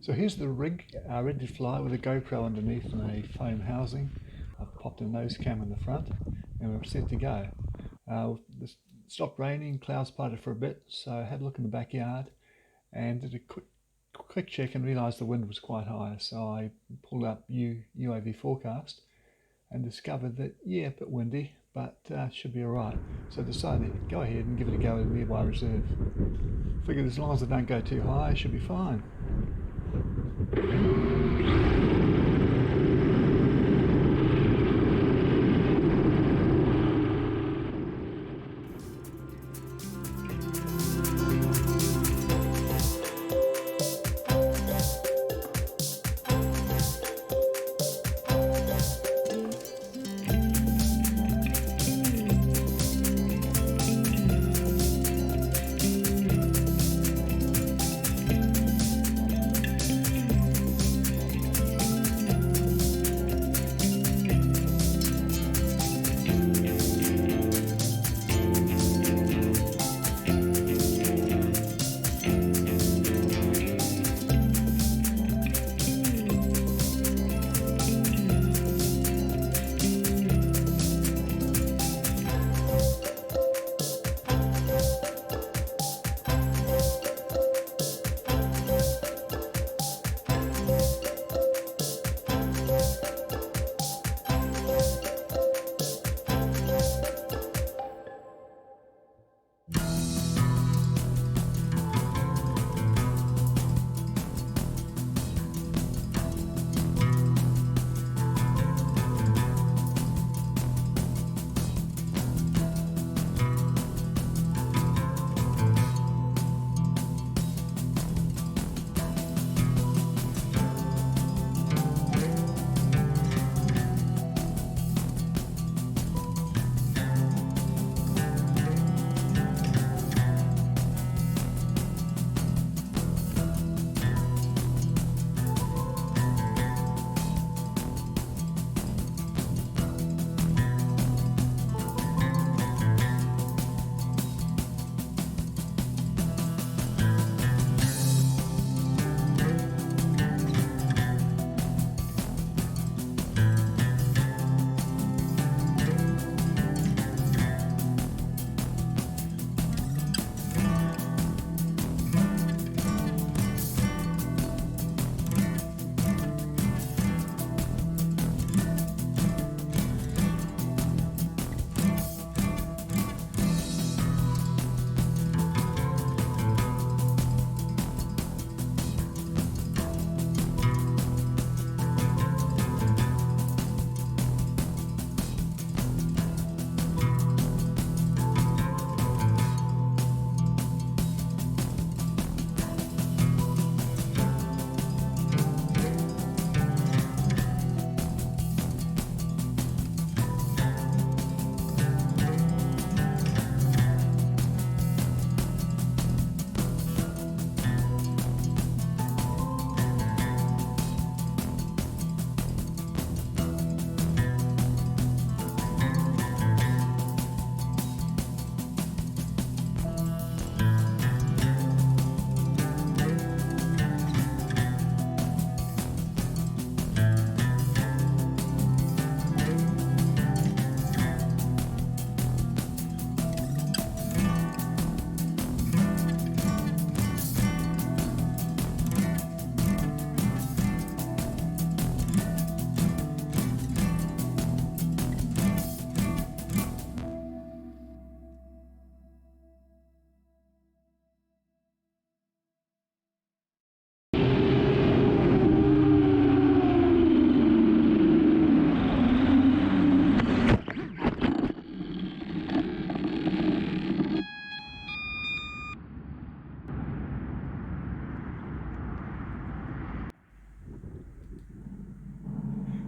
So here's the rig, ready to fly with a GoPro underneath and a foam housing. I've popped a nose cam in the front and we're set to go. It stopped raining, clouds parted for a bit, so I had a look in the backyard and did a quick check and realised the wind was quite high. So I pulled up UAV forecast and discovered that, yeah, a bit windy, but should be alright. So I decided to go ahead and give it a go at a nearby reserve. Figured as long as I don't go too high, I should be fine.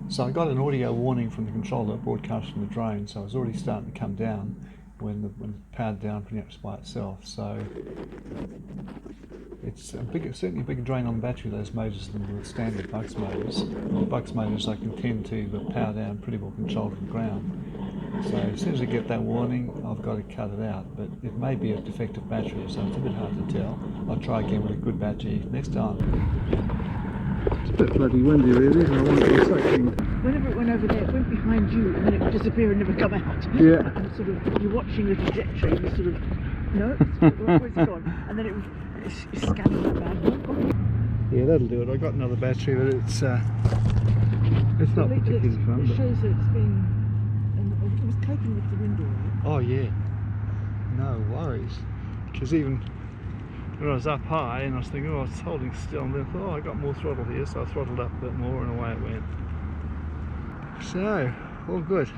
So I got an audio warning from the controller broadcast from the drone, so I was already starting to come down when it powered down pretty much by itself. So it's certainly a bigger drain on the battery, those motors, than the standard Bucks motors. The Bucks motors I can tend to power down pretty well controlled from the ground. So as soon as I get that warning, I've got to cut it out, but it may be a defective battery, so it's a bit hard to tell. I'll try again with a good battery next time. bit bloody windy really, and I want to be soaking. Whenever it went over there, it went behind you and then it would disappear and never come out. Yeah. And sort of, you're watching the trajectory and you sort of, no, where's it gone? And then it's scanning that bad. Yeah, that'll do it. I got another battery, but it's not particularly fun. It But... shows that it's been, and it was coping with the wind all right. Oh yeah, no worries. Because even when I was up high and I was thinking, oh, it's holding still, and then I thought, oh, I got more throttle here, so I throttled up a bit more and away it went. So, all good.